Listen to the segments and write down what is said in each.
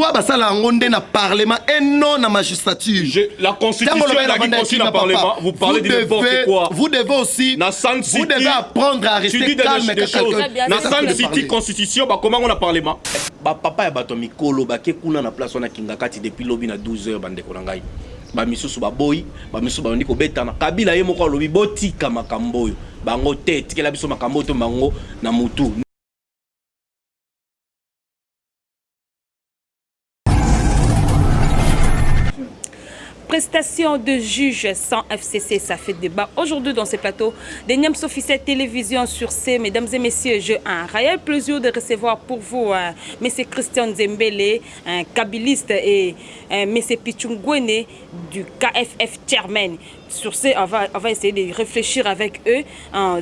loi basala ngonde na parlement et non na magistrature. La constitution a dit aussi le parlement. Vous parlez de n'importe quoi. Vous devez aussi vous devez apprendre à rester calme. Dans Sun City constitution, comment on a parlement? Papa ya bato mikolo ba ke kuna na place wana kingakati depuis lobby na 12h bande ko ngai. Ba misusu ba boy, ba misusu ba ndiko betana. Kabila ye moko lobi botika makambo yo. Bango te tikela biso makambo to mango na mutu. Prestation de juge sans FCC, ça fait débat aujourd'hui dans ce plateau des Niams officiels télévision sur C. Mesdames et messieurs, j'ai un réel plaisir de recevoir pour vous M. Christian Zembele, un kabiliste, et M. Pichungwene du KFF Chairman. Sur ce, on va essayer de réfléchir avec eux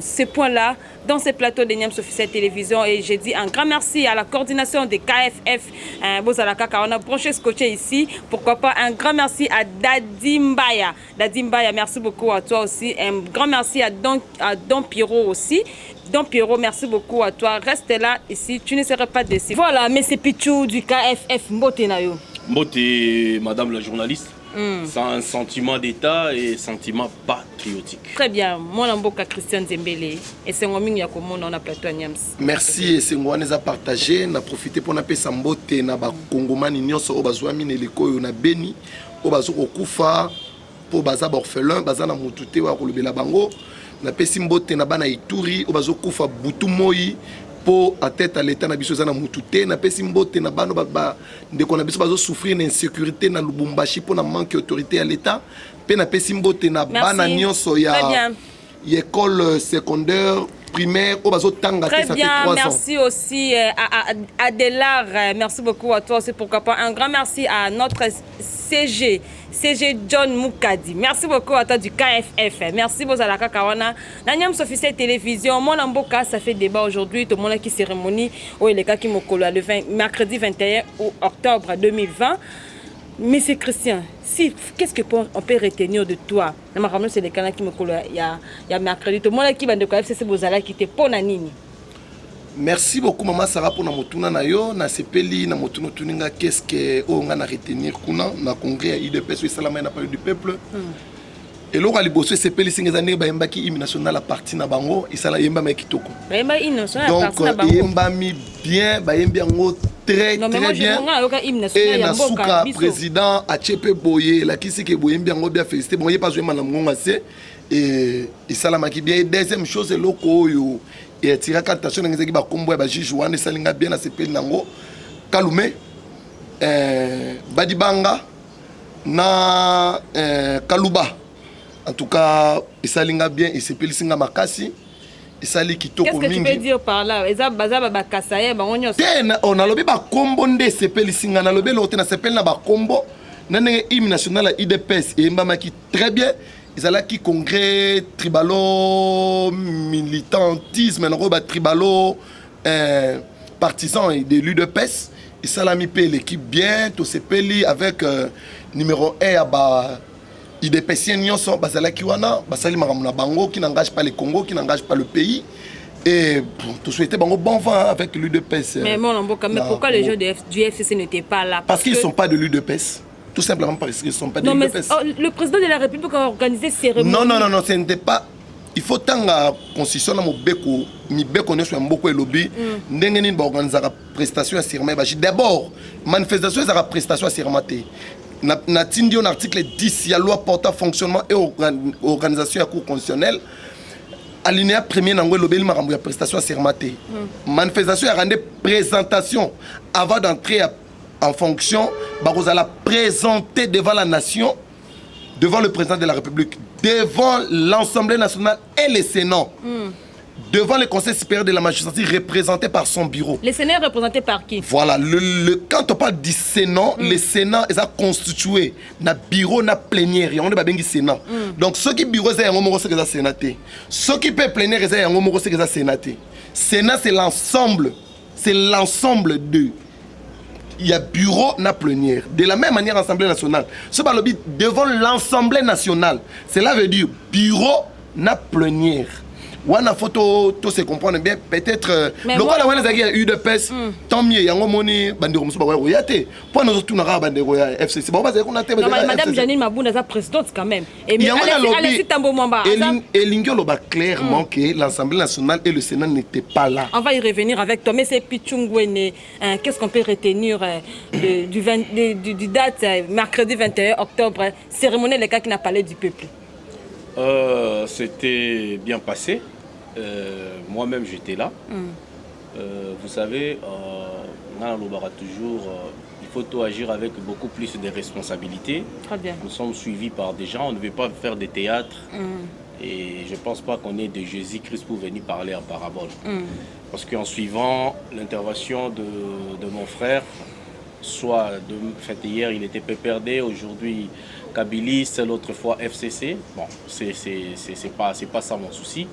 ce point-là dans ce plateau de Niams officiel télévision. Et j'ai dit un grand merci à la coordination des KFF. Bozalaka, on a branché scotché ici. Pourquoi pas un grand merci à Dadimbaya. Dadimbaya, merci beaucoup à toi aussi. Un grand merci à Don Pierrot aussi. Don Pierrot, merci beaucoup à toi. Reste là, ici, tu ne seras pas déçu. Voilà, M. Pichou du KFF Mbote Nayo. Mbote, madame la journaliste. Sans un sentiment d'État et sentiment patriotique. Très bien. Moi, je Christian Zembele. Et c'est moi qui on a plateau Niams. Merci. Et c'est moi qui a partagé. On a profité pour nous Sambote na ba Congomani nyonso o bazwa mine leko na beni o bazo kokufa po baza orphelin baza na mutute wa kolobela bango na pesi mbote na bana Ituri o bazo kufa butu moi po à tête à l'état na biso za na mutute na pesi mbote na bano ba ndeko na biso bazo souffrir d'insécurité na Lubumbashi po na manque d'autorité à l'état pe na pesi mbote na bana nyonso ya école secondaire primaire au bazo tanga très ça bien, fait 3 ans. Merci aussi à Adélar, merci beaucoup à toi aussi, pourquoi pas un grand merci à notre CG John Moukadi, merci beaucoup à toi du KFF, merci Bozalaka Kawana, Nanyam officiel télévision, mon amboka, ça fait débat aujourd'hui, tout le monde qui cérémonie au les cas qui m'ont le mercredi 21 octobre 2020. Monsieur Christian, si, qu'est-ce qu'on peut retenir de toi? C'est le cas qui me colle il y a mercredi. Tout le monde qui va de KFC, c'est Bozala qui te pone à Nini. Merci beaucoup Maman Sarah pour na motuna na yo na sepeli na motuno tuninga qu'est-ce que on a retenir kuna na congrès à IDPS et Salama na parole du peuple. Et l'ora liboso sepeli singezane ba yemba ki hymne national la partie na bango et ça la yemba ma kitoko. Ba yemba hymne national la partie na bango. Donc yemba mi bien ba yemba ngo très bien. Et na suka président Achepe Boye la kisi ke boye bien ngo bien félicité bon yé pas jouer manam ngonga c'est et Salama ki bien. Deuxième chose loko yo et tira attention ngezeki ba kombo ba juge wana salinga bien na sepeli nango Kalume Badibanga na Kaluba. En tout cas, il s'aligne bien, il s'appelle Singa Makasi. Il s'aligne qui qu'est-ce que tu peux dire par là? On a lobé ba combo de s'appelle Singa, on a lobé l'autre na s'appelle na ba combo. Nane hymne national à IDPS et Mbama qui très bien. Ils allaient qui congrès tribalo militantisme, un tribalo partisan de l'UDPS. Ils s'allaient mis l'équipe bien, tout s'appelle avec numéro 1 à ba. Il dépêche nyonso basala kiwana basali makamuna bango qui n'engage pas le Congo, qui n'engage pas le pays et tout souhaiter bango bon vent avec l'UDPS. Mais mon Mboka, mais pourquoi les gens du FCC n'étaient pas là? Parce qu'ils ne sont pas de l'UDPS. Tout simplement parce qu'ils ne sont pas de l'UDPS. Le président de la République a organisé cérémonie. Non, ce n'était pas. Il faut tant la constitution na mobeko mi beko ne soit beaucoup lobby ndengeni ba organiser prestation à serment. D'abord manifestation à prestation à serment. Na tindi un article 10 il y a loi portant fonctionnement et organisation à cour constitutionnelle alinéa premier na ngwe lobeli makambo ya prestation assermenté manifestation ya rendre présentation avant d'entrer en fonction bakozala présenter devant la nation, devant le président de la République, devant l'Assemblée nationale et le Sénat, devant le Conseil supérieur de la magistrature représenté par son bureau. Le Sénat est représenté par qui? Voilà, quand on parle du Sénat, le Sénat est constitué d'un bureau na plénière, on est bien Sénat. Donc ceux qui bureau c'est un homme c'est que ça sénaté. Ceux qui peuvent plénière c'est un homme c'est que ça sénaté. Sénat c'est l'ensemble de il y a bureau na plénière. De la même manière Assemblée nationale. Ce par le but devant l'Assemblée nationale. Cela veut dire bureau na plénière. wana photo to se comprendre bien peut-être local wana zaki ya UDPS tant mieux yango moni bandeko musu ba ya te po nous tout na bandeko ya FCC ba bazali kuna te madame Janine Mabunda za présidente quand même et Alexis Tambo Mwamba elingi loba clairement que l'Assemblée nationale et le Sénat n'étaient pas là. On va y revenir avec toi mais c'est Pichungwene qu'est-ce qu'on peut retenir du date mercredi 21 octobre cérémonie les cas qui n'a parlé du peuple. C'était bien passé. Moi-même, j'étais là. Vous savez, toujours, il faut agir avec beaucoup plus de responsabilités. Très bien. Nous sommes suivis par des gens. On ne veut pas faire des théâtres. Et je ne pense pas qu'on ait de Jésus-Christ pour venir parler en parabole. Parce qu'en suivant l'intervention de mon frère, soit hier, il était PPRD, aujourd'hui Kabilis, l'autre fois FCC. Bon, c'est pas ça mon souci.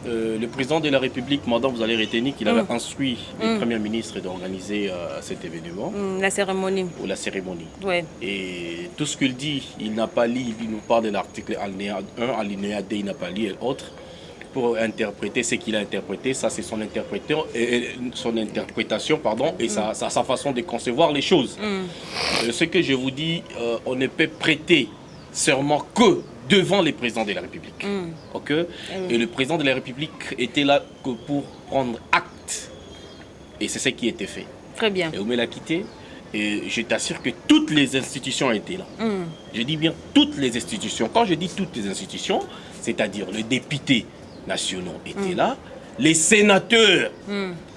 Le président de la République, madame, vous allez retenir qu'il avait instruit le Premier ministre d'organiser cet événement. La cérémonie. Ou la cérémonie. Ouais. Et tout ce qu'il dit, il n'a pas lu, il nous parle de l'article alinéa 1, alinéa D, il n'a pas lu et autres. Pour interpréter ce qu'il a interprété, ça c'est son interprétation, et sa façon de concevoir les choses. Ce que je vous dis, on ne peut prêter serment que devant le président de la République. Okay? Et le président de la République était là que pour prendre acte. Et c'est ce qui a été fait. Très bien. Et on l'a quitté. Et je t'assure que toutes les institutions étaient là. Je dis bien toutes les institutions. Quand je dis toutes les institutions, c'est-à-dire le député nationaux étaient là, les sénateurs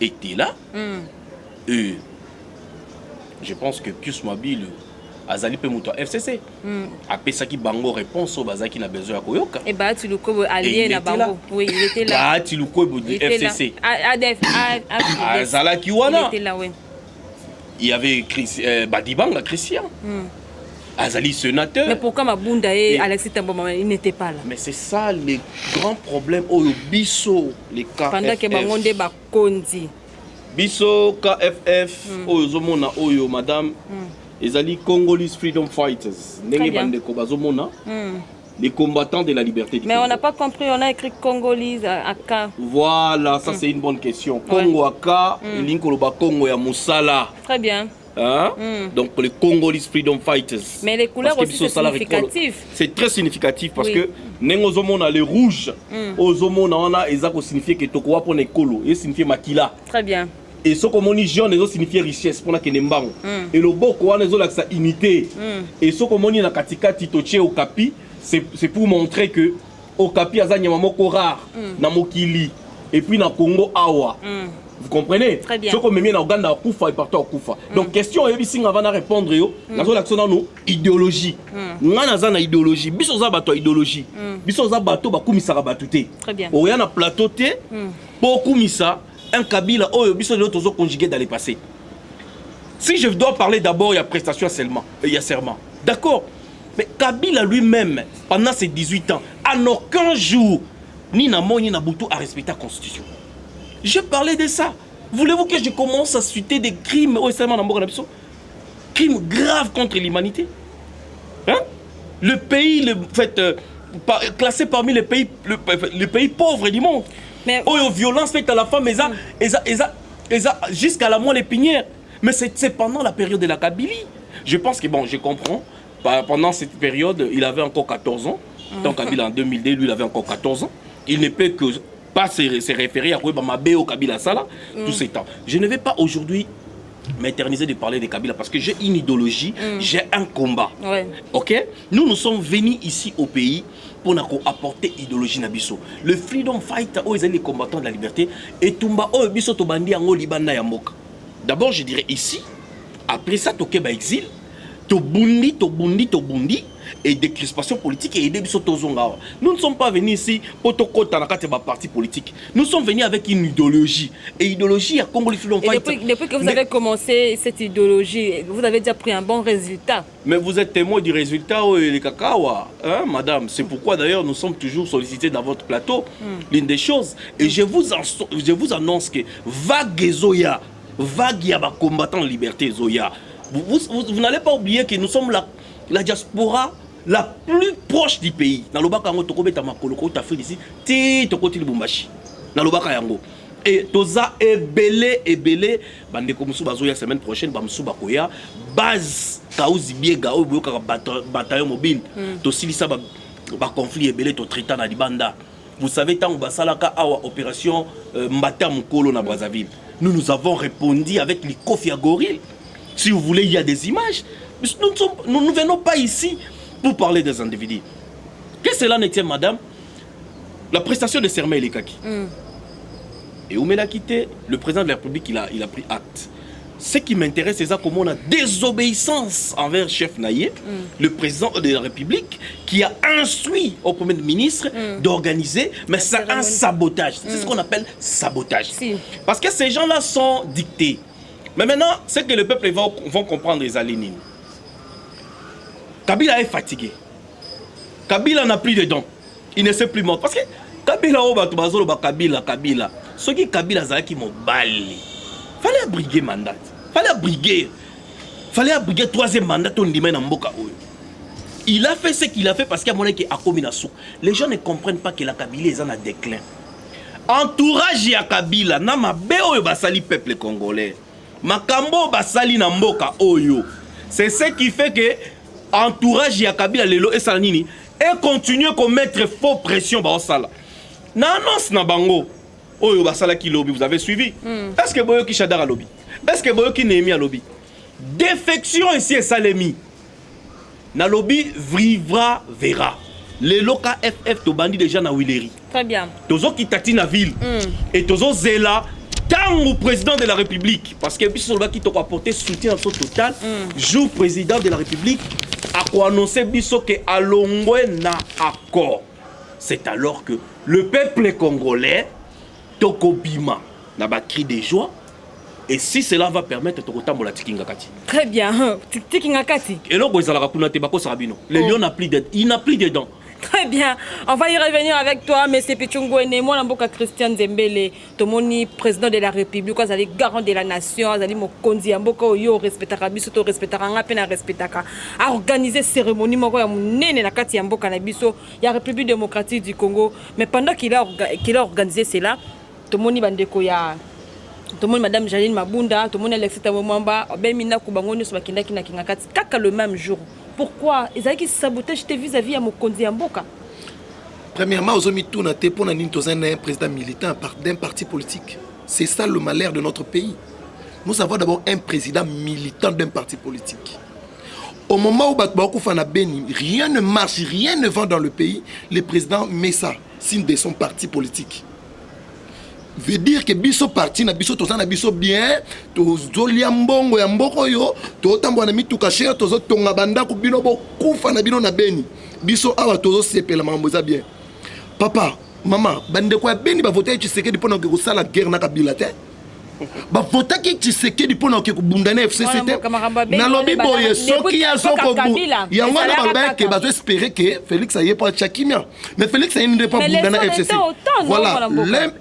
étaient là, et je pense que Pius Mobile Azali Pemuto FCC après ça qui bango réponse au bazaki n'a besoin à Koyoka et bah tu le co allié na bango oui il était là bah tu le co FCC ADF Azala Kiwana il était là oui il y avait Badibanga Christian Azali sénateur. Mais pourquoi Mabunda et Alexis Tambo ils n'étaient pas là? Mais c'est ça le grand problème au biso les KFF. Pendant que Bangonde Bakondi. Biso KFF Ozomona Oyo madame Ezali Congolese Freedom Fighters. Ndenge bande ko bazomona. Les combattants de la liberté. Mais on n'a pas compris, on a écrit Congolese à K. Voilà, ça c'est une bonne question. Congo à K, Linkoloba Congo ya Moussala. Très bien. Hein? Donc les Congolese Freedom Fighters. Mais les couleurs aussi c'est significatif. C'est très significatif parce que Nengozomon a les rouges, Ozomon a ezako signifier que Tokowa pour Nekolo, et signifie Makila. Très bien. Et ce que moni jaune ezo signifie richesse pour na kenembango. Et le boko wana ezo laksa unité. Et ce que moni na katikati toche au kapi, c'est pour montrer que au kapi azanya mamoko rare na mokili et puis na Congo awa. Vous comprenez? Très bien. Ce qu'on met dans Ouganda, Koufa et partout à Koufa. Donc, question, avant de répondre, nous avons idéologie. Nous avons une idéologie. Nous avons une idéologie. Nous avons une idéologie. Très bien. Nous avons un plateau, pour Koumissa, un Kabila, nous avons conjugué dans le passé. Si je dois parler d'abord, il y a prestation seulement, il y a serment. D'accord? Mais Kabila lui-même, pendant ses 18 ans, en aucun jour, ni Namo ni Nabutu a respecté la Constitution. Je parlais de ça. Voulez-vous que je commence à citer des crimes crimes graves contre l'humanité? Hein? Le pays, classé parmi les pays pauvres du monde. Mais violence faite à la femme, jusqu'à la moelle épinière. Mais c'est pendant la période de la Kabylie. Je pense que, bon, je comprends. Pendant cette période, il avait encore 14 ans. Donc, Kabila en 2002, lui, il avait encore 14 ans. Il ne peut que pas se référer à Mabéo Kabila Sala, tous ces temps. Je ne vais pas aujourd'hui m'éterniser de parler de Kabila parce que j'ai une idéologie, j'ai un combat. Ouais. Ok? Nous sommes venus ici au pays pour apporter idéologie Nabiso. Le freedom fighter, les combattants de la liberté, et Tumba, Biso Tobandi, Ango, Libana, Yamoka. D'abord, je dirais ici, après ça, Tokeba exil, Tobundi, et des crispations politiques et aider Biso Tozonga. Nous ne sommes pas venus ici pour Tokota Nakateba parti politique. Nous sommes venus avec une idéologie. Et idéologie à Congo Freedom Fighter. Depuis que vous avez commencé cette idéologie, vous avez déjà pris un bon résultat. Mais vous êtes témoin du résultat, les cacaois, hein, madame. C'est pourquoi d'ailleurs nous sommes toujours sollicités dans votre plateau. L'une des choses. Et je vous annonce que vague Zoya, vague Yaba combattant liberté Zoya. Vous n'allez pas oublier que nous sommes la diaspora la plus proche du pays. Dans le Baka, tu as makolo, tu as fait ici, tu as Lubumbashi. Dans le Baka yango. Et toza ebele bandeko musu bazoya semaine prochaine ba musu bakoya base kauzi biega o boyoka bataillon mobile to silisa ba conflit ebele to traiter na libanda. Vous savez tant basalaka awa opération Mbata Mukolo na Brazzaville. Nous avons répondu avec les Kofi à Gorille. Si vous voulez, il y a des images. Nous ne venons pas ici pour parler des individus. Qu'est-ce que cela n'était, madame? La prestation de serment et kaki. Et où l'a quitté, le président de la République, il a pris acte. Ce qui m'intéresse, c'est ça comment on a désobéissance envers le chef Naïe, le président de la République, qui a instruit au Premier ministre d'organiser, mais c'est un sabotage. C'est ce qu'on appelle sabotage. Si. Parce que ces gens-là sont dictés. Mais maintenant, c'est que le peuple vont comprendre les alignés. Kabila est fatigué. Kabila n'a plus de dents. Il ne sait plus mort. Parce que Kabila, Kabila. Ce qui Kabila, c'est qui m'ont bali. Fallait abriguer mandat. Fallait abriguer troisième mandat. Il a fait ce qu'il a fait parce qu'il y a mon qui a commis la sou. Les gens ne comprennent pas que la Kabila est en déclin. Entourage ya Kabila, na mabe oyo basali peuple congolais. Makambo basali na mboka oyo. C'est ce qui fait que entourage ya Kabila lelo et salanini et continue à mettre faux pression ba osala. Na annonce na bango. Oyo basala ki lobby, vous avez suivi? Est-ce que boyo ki Chadara lobby? Est-ce que boyo ki Némi a lobby? Défection ici et Salemi. Na lobby vivra verra. Les loca FF to bandi déjà na Willery. Très bien. Tozo ki tati na ville. Et tozo zela tant au président de la République parce que biso loba ki to apporter soutien en total. Jour président de la République a ko annoncer biso que alongwe na accord. C'est alors que le peuple congolais Tokobima n'a pas cri de joie. Et si cela va permettre de retambola Tikingakati. Très bien. Tikingakati. Et là, le lion n'a plus de dents. Il n'a plus de dents. Très bien. On va y revenir avec toi, M. Pichungwene. Moi, je Christian Zembele, Tomoni, président de la République, vous avez garant de la nation, vous avez mon kondi, vous avez respecté Rabiso, vous respectez Rangapena, respecté à organiser cérémonie, vous avez néné na kati yamboka na biso, il y a République démocratique du Congo. Mais pendant qu'il a organisé cela, Tomoni bandeko ya Tomoni Madame Jaline Mabunda, Tomoni Alexita Mwamba, Bemina Kubangoni sur Bakindaki na Kingakati, kaka le même jour. Pourquoi ils avaient sabotage vis-à-vis à Mokondi Amboka? Premièrement, aux hommes tout n'étaient pas un président militant d'un parti politique. C'est ça le malheur de notre pays. Nous avons d'abord un président militant d'un parti politique. Au moment où Batbakou Fana Beni, rien ne marche, rien ne va dans le pays, le président met ça, signe de son parti politique. Veut dire que biso parti na biso tozana biso bien tozo liambongo ya mboko yo to tambo na mituka cher tozo tonga banda ku bino bo kufa na bino na Beni biso awa tozo sepela mambo za bien papa maman bande ko ya Beni ba voter Tshisekedi pona ko sala guerre na Kabila te ba voter ki Tshisekedi pona ko bundana FCC te na lobi boye soki ya soko bu yango na bamba ke ba espérer que Félix aye pas Chakimia mais Félix aye ne pas bundana FCC. Voilà,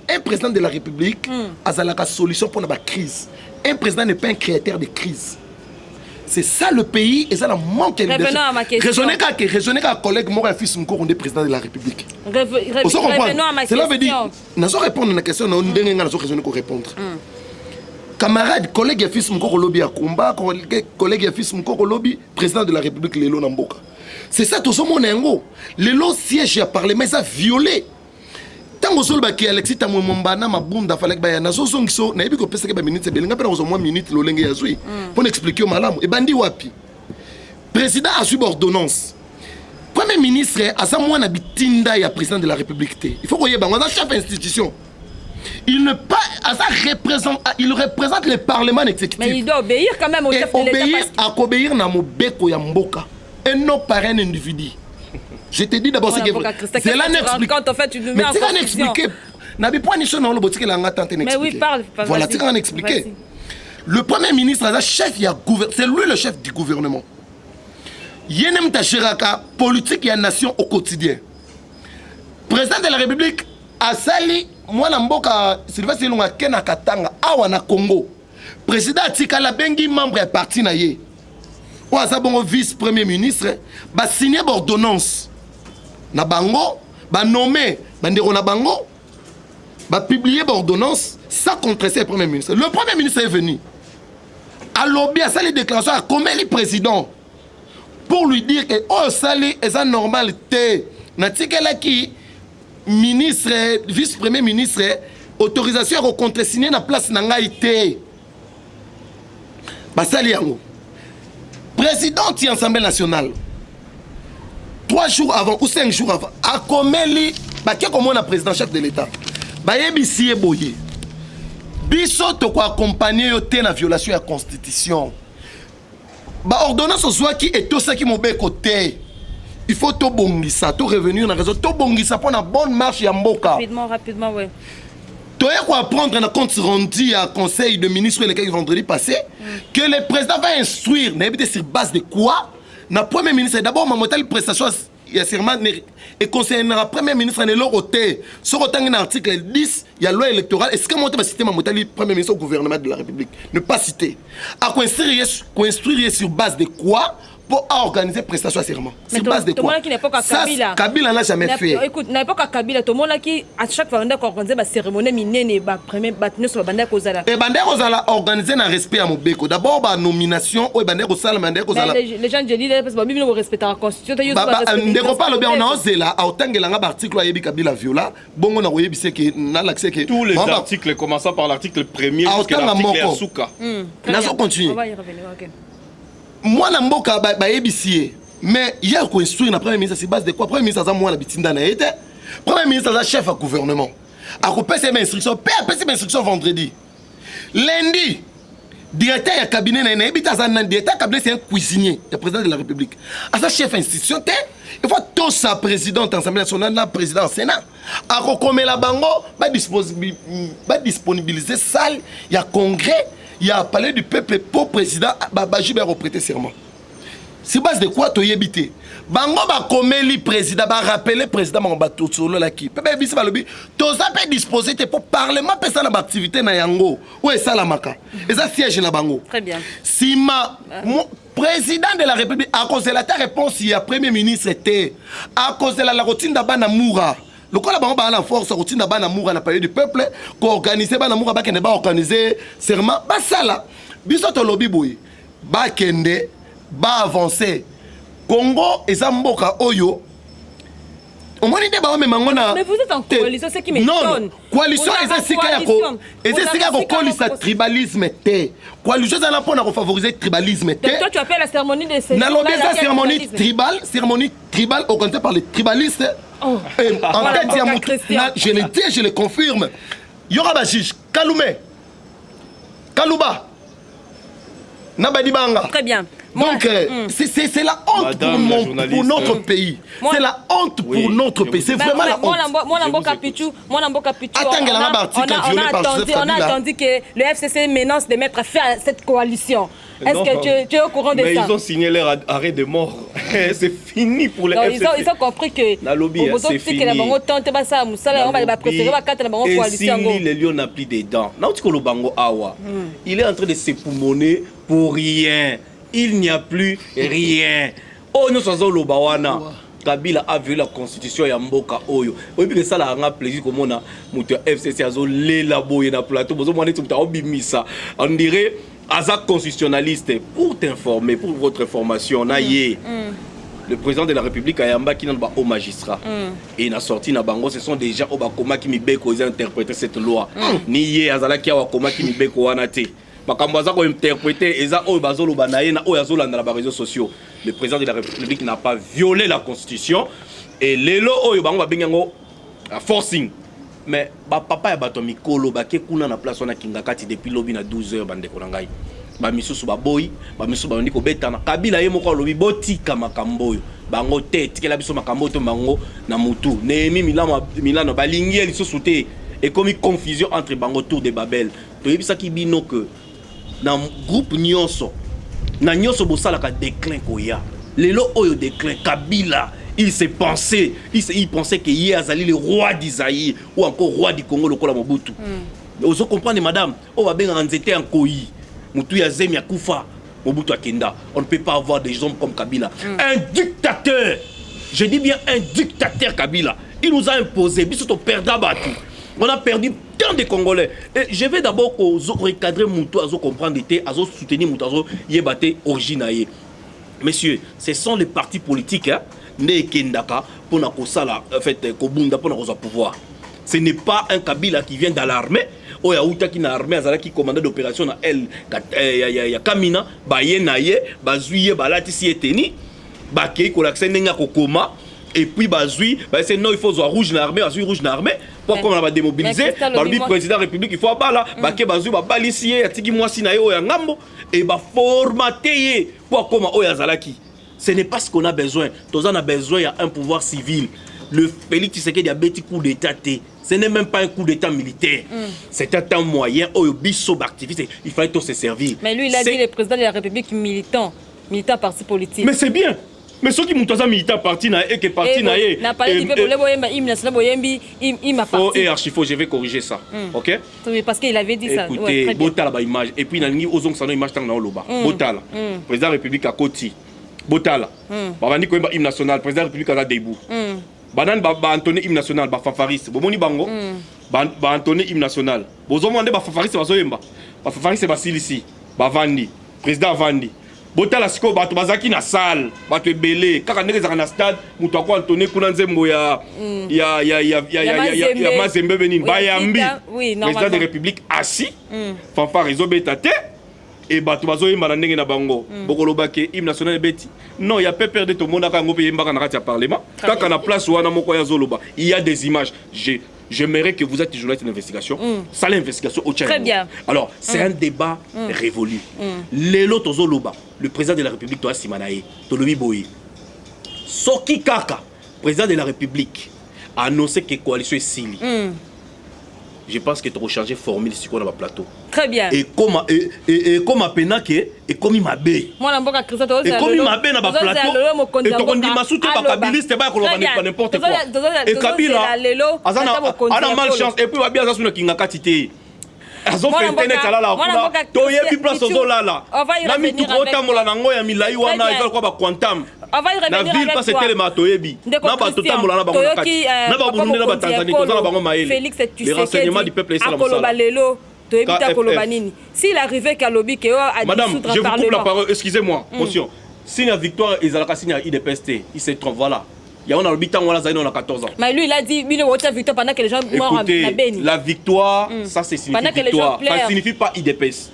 un président de la République a la solution pour la crise. Un président n'est pas un créateur de crise. C'est ça le pays et ça la manque de leadership. Revenons à ma question. Raisonnez qu'un collègue mort fils Mkoro on est président de la République. Revenons à ma question. Cela veut dire, nous allons répondre à la question, nous allons raisonner pour répondre. Camarade, collègue et fils Mkoro lobby à combat, collègue et fils Mkoro lobby, président de la République Lelo Namboka. C'est ça tout ce monde ngo. Lelo siège à parlement ça violé. Tant que baki Alexis Tamoumbana mabunda fallait que na so songiso na yebi ko pesa ke ba minute belinga pena ko moins minute lo lenge yazui pour expliquer au malamu e bandi wapi président a subi ordonnance premier ministre a sa mwana bitinda ya président de la République té il faut que yeba ngana chef institution il ne pas il représente le parlement exécutif mais il doit obéir quand même au chef de l'État obéir à obéir na mobeko ya mboka et non par un individu. Je te dis d'abord ce que c'est là n'explique. Quand en fait tu nous mets en confusion. N'abi pas ni son nom le boutique la ngata n'explique. Mais oui, parle. Voilà, tu vas en expliquer. Le premier ministre là chef c'est lui le chef du gouvernement. Yenem Tachiraka politique et nation au quotidien. Président de la République Asali moi na mboka Sylvestre Ilunga Kena Katanga awa na Congo. Président Tikala Bengi membre du parti na ye. ou aza bongo vice-premier ministre ba signer ordonnance na bango ba nommer bandeko na bango ba publier ordonnance sans contester le premier ministre. Le premier ministre est venu à lobby à saluer déclaration à comme le président pour lui dire que oh sali est normal té na tikela ki ministre vice-premier ministre autorisation à contresigner na place na ngai té ba sali yango président de l'Assemblée nationale 3 jours avant ou 5 jours avant a komeli ba ke comme on a président chef de l'état ba yebisi boye biso to ko accompagner yo té na violation de la constitution ba ordonnance ozwaki et tout ça qui mo be côté il faut to bongisa to revenir na raison to bongisa pour na bonne marche ya mboka rapidement ouais tu as quoi apprendre dans compte rendu à conseil de ministre le vendredi passé que le président va instruire sur base de quoi na premier ministre d'abord ma prestation il y a sûrement et concernera premier ministre en l'autre sur autant un article 10 il y a loi électorale est-ce que monter citer ma premier ministre au gouvernement de la République ne pas citer à construire sur base de quoi pour organiser prestation à serment. Sur base de quoi? Ça, Kabila n'a jamais fait. Écoute, n'a pas qu'à Kabila, tout le monde qui à chaque fois on a organisé la cérémonie minée, la première bataille sur la bande Kozala. Et bande Kozala organisé un respect à Mobeko. D'abord la nomination, ou bande Kozala, bande Kozala. Les gens disent parce que Bible nous respecte la constitution. Ne pas le bien on a osé là, à autant que l'anga article Yebi Kabila viola, bon on a voyé c'est que n'a l'accès que tous les articles commençant par l'article 1er jusqu'à l'article Asuka. Nous continuer. On va y revenir. OK. Moi na mboka ba yebisier mais il y a construire na premier ministre c'est base de quoi premier ministre za moi na bitinda na été premier ministre za chef à gouvernement a coupé ses instructions ses instructions vendredi lundi directeur ya cabinet na ebita za nan directeur cabinet c'est un cuisinier le président de la République à sa chef institution il faut tout sa présidente assemblée nationale na président sénat a kokomela bango ba disponibiliser salle ya congrès. Il y a parlé du peuple pour président Babaji va reprêter serment. C'est base de quoi tu y habité? Bango ba komeli président ba rappeler président ba solo la ki. Pebe bisi ba lobi to za pe disposer te pour parlement pesa na activité na yango. Ou ça la maka. Et ça siège na bango. Très bien. Si ma président de la République à cause de la réponse il y a premier ministre était à cause de la routine d'Abana Moura. Le quoi là-bas on a la force routine d'abord amour à parler du peuple pour organiser ban amour ba kende ba organiser serment ba sala biso to lobby boy ba kende ba avancer Congo ezamboka oyo on m'a dit ba même ngona mais vous êtes en coalition c'est qui m'étonne non coalition ezesika ko kolisa tribalisme té coalition ça na pour favoriser tribalisme té toi tu appelles la cérémonie de na lobby ça cérémonie tribal organisée par les tribalistes. Oh. En tête, je le dis, je le confirme. Il y aura Bachiche, Kaloumé, Kalouba, Nabadi Banga. Très bien. Donc, c'est la honte pour notre pays. C'est la honte pour notre pays. C'est vraiment la honte. On a attendu que le FCC menace de mettre fin à cette coalition. Est-ce que tu es au courant de ça? Mais ils ont signé leur arrêt de mort. C'est fini pour le FCC. Ils ont compris que la lobby, c'est fini. Et si les lions n'a plus de dents, il est en train de s'époumoner pour rien. Il n'y a plus rien. Oh, nous sommes au Bawana. Kabila a vu la constitution ya mboka oyo. Oui, parce que ça a plaisir comme on a mutu FCC azo l'élaborer na plateau. Bozo mwana tout ta obimisa. On dirait Azak constitutionnaliste pour t'informer, pour votre information. Naye. Le président de la République Ayamba qui n'a pas au magistrat. Et il a sorti na bango, ce sont des gens au bakoma qui mibeko ils ont interprété cette loi. Niye azala ki awakoma qui mibeko wanate. Makambaza ko interpréter eza o bazolo banaye na o yazola na les réseaux sociaux. Le président de la République n'a pas violé la constitution et lelo oyo bango ba bengango forcing. Mais ba papa ya bato mikolo ba ke kuna na place wana kingakati depuis lobby na 12h bande ko ngai. Ba misusu ba boy, ba misusu ba ndiko betana. Kabila ye moko lobby botika makamboyo. Bango tete kela biso makambo to bango na mutu. Nehemi Milano ba lingi lisusu te et comme confusion entre bango tour de Babel. To yebisa ki bino que dans groupe nyonso na nyonso bosala ka déclin koya lelo oyo déclin Kabila il pensait que hier azali le roi d'Isaïe ou encore roi du Congo lokola Mobutu. Vous comprenez madame o ba benga nzete en koyi mutu ya zemi akufa Mobutu Akenda. On ne peut pas avoir des hommes comme Kabila. Un dictateur. Je dis bien un dictateur Kabila. Il nous a imposé. Bisoto perda batu. On a perdu tant de Congolais. Et je vais d'abord recadrer Moutou, à comprendre, à soutenir Moutou, à yébate originaire. Messieurs, ce sont les partis politiques, hein, né Kendaka, pour na kosala, en fait, Kobunda, pour na pouvoir. Ce n'est pas un Kabila qui vient dans l'armée. Oh, ya outa qui na armée, azala qui commandait d'opération na elle, ya Kamina, ba ye na ye, ba zuye, ba lati si eteni, ba kei kolakse nenga kokoma. Et puis, c'est non, il faut avoir rouge dans l'armée, rouge dans l'armée. Pourquoi on va démobiliser? Le président de la République, il faut avoir et formater. Pourquoi on a ce n'est pas ce qu'on a besoin. On a besoin, il y a un pouvoir civil. Le Félix Tshisekedi a bêti coup d'état. Ce n'est même pas un coup d'état militaire. C'est un temps moyen. Il fallait tout se servir. Mais lui, il a dit le président de la République militant parti politique. Mais c'est bien. Mais ceux qui m'ont militant parti et que parti n'a pas dit et archifaux, je vais corriger ça. OK? Parce qu'il avait dit ça. Écoutez, Botala ba image et puis il y a ozong sana image tang na oloba. Botala. Président de la République à Koti. Botala. Babandi ko hymne national, président de la République à debout. Banan ba Anthony hymne national ba Fafaris. Bomoni bango. Ba Anthony hymne national. Bozo mwande ba Fafaris ba zoyemba. Ba Fafaris ba Silisi. Ba Vandi. Président Vandi. Botala siko bato bazaki na salle bato ebele kaka ndenge ezaka na stade mutu ako Anthony kuna nzembo ya Mazembe benini bayambi président de République assis fanfare ezobeta te et bato bazoyemba na ndenge na bango bokolobake hymne national ebeti non ya pe perdre to monaka ngo pe yembaka na kati ya parlement kaka na place wana moko ya zoloba il y a des images. J'aimerais que vous êtes journaliste d'investigation. Ça l'investigation au Tchad. Très bien. Alors, c'est un débat révolu. Lelo Tozoloba, le président de la République, Toa Simanae, Tolobi Boye. Soki Kaka, président de la République, a annoncé que la coalition est Sili. Je pense que tu as rechargé formule sur le plateau. Très bien. Et comme à Penake, et comme il m'a bé. Moi, la banque et comme il m'a bé dans le plateau, et tu as dit Massoute, pas Kabiliste, pas n'importe quoi. Et Kabila, a malchance, et puis il va bien s'assurer qu'il n'a qu'à titer. Ils ont fait internet à la fois. Tu as eu place aux là. Nami tout autant mola nango ya milai wana ils veulent quoi ba quantum. La ville pas c'était le matoyebi. Na ba totam mola na bango na kati. Na ba Burundi na ba Tanzanie to na bango maele. Les renseignements du peuple islamique. S'il arrivait qu'à lobby que a Madame, je vous coupe la parole, excusez-moi, monsieur. Si la victoire ils allaka signer IDPST, il se trompe voilà. Il y a on a le bitan voilà on a 14 ans. Mais lui il a dit il a victoire pendant que les gens morent à Beni. La victoire, ça c'est signifie victoire. Ça ne signifie pas IDPS.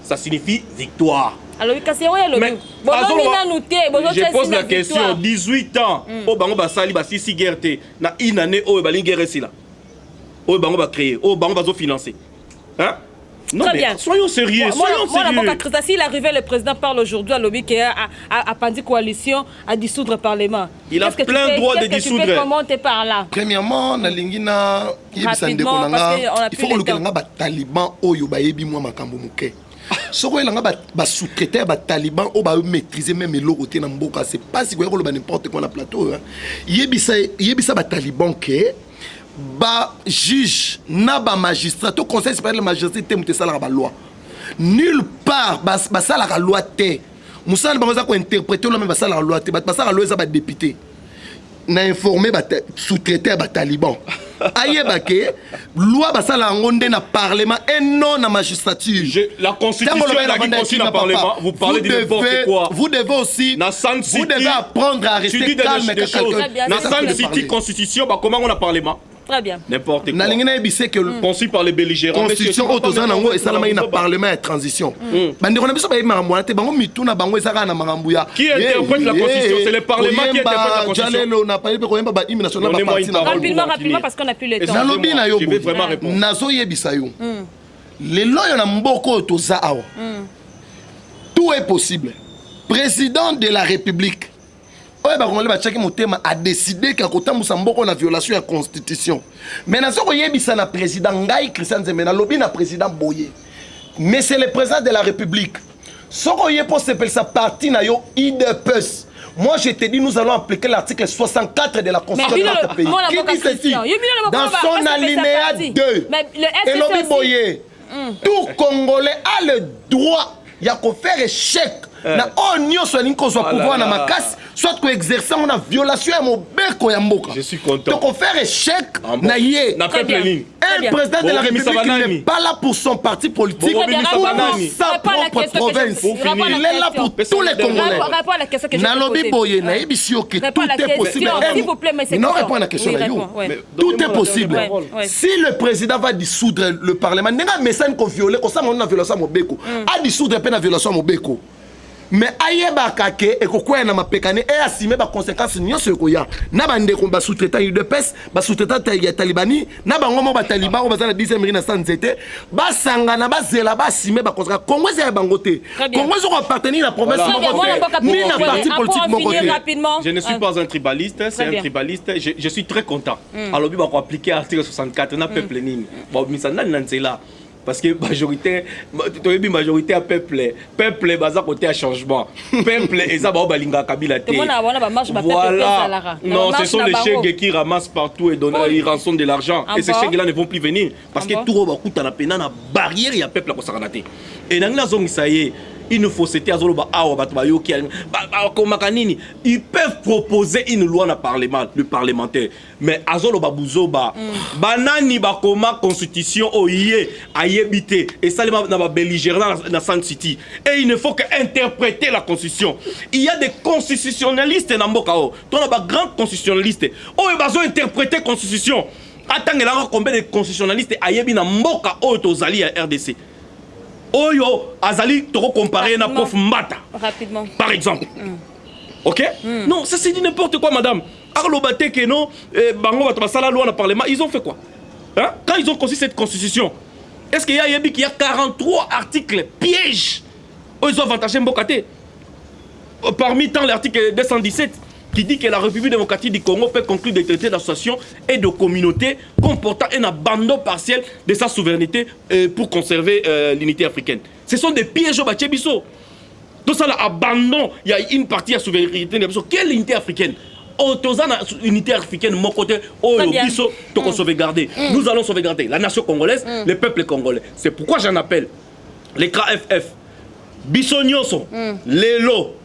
Ça signifie victoire. Alors kasi oya lobi. Je pose la question 18 ans. O bango ba sali ba sisi guerre na une année o ba guerre là. O bango ba créer, o bango ba zo financer. Hein? Non, mais soyons sérieux, soyons sérieux. S'il arrivait, le président parle aujourd'hui à lobby qui a Pandi coalition à dissoudre le Parlement. Il a plein droit de dissoudre. Comment tu par là? Premièrement, na lingina rapidement parce qu'on a il faut que le taliban oyo ba yebi moi makambo muke. Soko elanga ba sous-traiter ba taliban o ba maîtriser même eloko te na mboka, c'est pas si ko ba n'importe quoi na plateau. Yebisa ba taliban ke ba juge na ba magistrat to conseil supérieur de la magistrature te muté sala ba loi nulle part ba sala la loi te musala ba ko interpréter le même ba sala la loi te ba sala la loi za ba député na informer ba sous-traiter ba taliban ayeba ke loi ba sala ngonde na parlement et non na magistrature. La constitution la qui na parlement vous parlez de n'importe quoi. Vous devez aussi vous devez apprendre à rester calme quelqu'un na San City constitution ba comment on a parlement. Très bien. N'importe quoi. Na lingina ebise que conçu par les belligérants. Constitution autoza nango et salama ina parlement et transition. Bandeko na biso ba makambo te bango mituna bango ezaka na makambo ya. Qui interprète la constitution? C'est le parlement qui interprète la constitution. Jalelo na pas ko yemba ba hymne national ba parti na. Rapidement parce qu'on a plus le temps. Na lobby na yo. Je vais vraiment répondre. Nazo yebisa yo. Les lois na mboko autoza awa. Tout est possible. Président de la République oye ba Congolais ba tchaki motema a décidé qu'à côté Moussamboko na violation de la constitution. Maintenant ce que yebisa na président Ngai Christian Nzembe na lobby na président Boye. Mais c'est le président de la République. Ce que yepo s'appelle sa partie na yo IDPS. Moi je te dis nous allons appliquer l'article 64 de la constitution de notre pays. Qui dit ceci? Dans son alinéa 2. Et lobby Boye. Tout Congolais a le droit de faire échec na o nyonso alingi kozwa pouvoir na makasi soit koexerce yango na violation ya mobeko ya mboka. Je suis content. Donc on fait échec na ye. Na peuple nini. Un président de la République n'est pas là pour son parti politique ou pour sa propre province. Il est là pour tous les Congolais. Nalobi boye na ebisio que tout est possible. Non, répondre à la question là. Tout est possible. Si le président va dissoudre le parlement, nenga message ko violer ko ça mon na violation mobeko. A dissoudre pe na violation mobeko. Mais ayeba kake et ko na mapekane et assumer ba conséquences nyonso ko ya na bande ko ba sous-traitant UDPS ba sous-traitant ya Talibani na bango mo ba Taliban ko bazala 10e miri na sanzete ba sangana ba zela ba assumer ba conséquences Congo za bangote Congo zo appartenir la province ni na parti politique mon côté. Je ne suis pas un tribaliste, c'est un tribaliste. Je suis très content. Alors bi ba ko appliquer article 64 na peuple nini. Ba misana nanzela. Parce que majorité à peuple baza côté à changement peuple et ça ba balinga kabila te voilà non ce sont les chèques qui ramassent partout et donnent ils rançonnent de l'argent et ces chèques là ne vont plus venir parce que tout ba kuta na pena na barrière ya peuple ko sakana te et nangina zongi ça y est il nous faut c'était azoloba awa bato bayoki makanini ils peuvent proposer une loi na parlement le parlementaire mais azoloba buzoba banani bakoma constitution oye ayebité et ça na ba belligérant na San City et il ne faut que interpréter la constitution. Il y a des constitutionnalistes na mboka o to na ba grand constitutionnaliste oye bazo interpréter constitution atangela combien de constitutionnalistes ayebi na mboka o tozali ya RDC. Oyo azali toko comparé na prof Mbata rapidement par exemple. OK? Non, ça c'est dit n'importe quoi madame. Arlobate que non bango bato basala loi na parlement, ils ont fait quoi? Hein? Quand ils ont conçu cette constitution, est-ce qu'il y a 43 articles pièges? Ils ont avantagé Mbokate. Parmi tant l'article 217 qui dit que la République démocratique du Congo peut conclure des traités d'association et de communauté comportant un abandon partiel de sa souveraineté pour conserver l'unité africaine. Ce sont des pièges au Bachebiso. Donc ça, l'abandon, il y a une partie de la souveraineté. Quelle unité africaine? Unité africaine, mon côté, sauvegarder. Nous allons sauvegarder la nation congolaise, le peuple congolais. C'est pourquoi j'en appelle les KFF, Bissonioso, Lelo,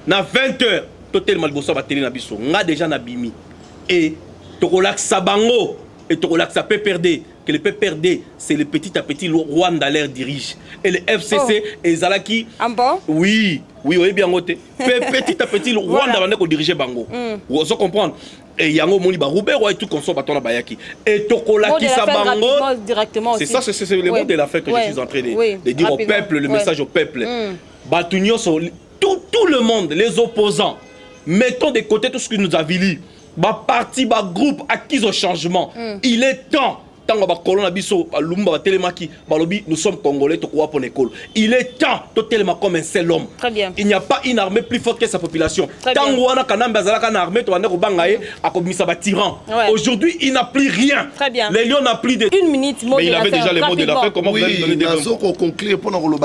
na 20h. Totel malbosa ba télé na biso nga déjà na bimi et tokolax sabango et tokolax sa PPRD que le PPRD c'est le petit à petit Rwanda l'air dirige et le FCC et Zalaki oui bien ngoté petit à petit Rwanda va ko diriger bango vous comprendre et yango moni ba Roubert et tout comme ça batona bayaki et tokolax sabango c'est ça c'est le mot de la fête que je suis en train de dire au peuple le message au peuple batunyo tout le monde les opposants. Mettons de côté tout ce qui nous a vili. Ba parti, ba groupe acquis au changement. Il est temps. Nous sommes Congolais, il est temps, totalement comme un seul homme. Très bien. Il n'y a pas une armée plus forte que sa population. Aujourd'hui, il n'a plus rien. Très bien. Les lions n'ont plus de... Une minute, mais il avait déjà les mots de la fin. Comment vous allez donner des mots? Conclure pour nous le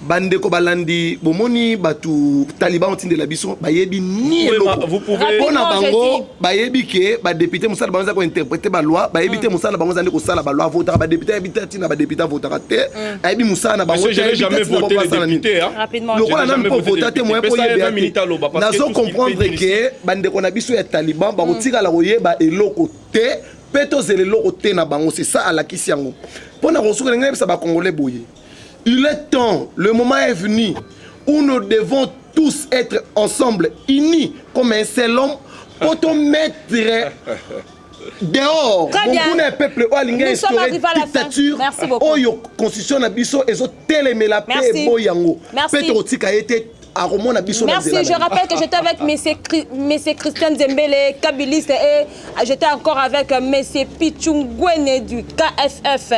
Bandeko Balandi, Bomoni, Batu, Taliban, de la Bisson, Bayebi, ni vous pouvez... Pour Nabango, Bayebi, député Moussa Banza pour interpréter la loi, Bayebi Moussa bango zande ko sala ba loi votera ba député habité tina ba député votera te aibi Moussa na bango je n'ai jamais voté les députés hein rapidement le roi n'a pas voté moi pour y nazo comprendre que bande ko na biso ya Taliban ba kotika la koyeba eloko te peto zele eloko te na bango c'est ça à la kisiango pona ko souka ngene ça ba congolais boye il est temps le moment est venu où nous devons tous être ensemble unis comme un seul homme pour te mettre dehors, mon peuple, nous sommes arrivés à la dictature, merci beaucoup. Constitution na biso ezo télémé la paix boyango. Merci. Merci, je rappelle que j'étais avec M. Christian Zembele, kabiliste, et j'étais encore avec M. Pichungwene du KFF.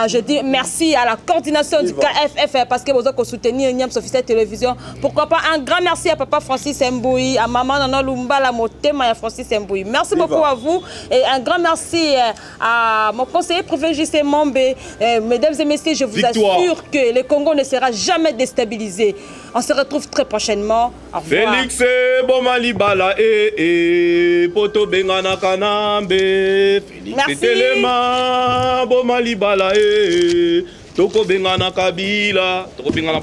Je dis merci à la coordination du KFF parce que vous avez soutenu Niam Officiel Télévision. Pourquoi pas un grand merci à Papa Francis Mboui, à Maman Nana Lumba, la Motema Francis Mboui. Merci beaucoup à vous et un grand merci à mon conseiller privé JC Mombe. Mesdames et messieurs, je vous assure que le Congo ne sera jamais déstabilisé. On se retrouve très prochainement. Au revoir. Félix Bomalibala Poto Bengana Kanambe. Félix Telema Bomalibala Toko Bengana Kabila. Toko Bengana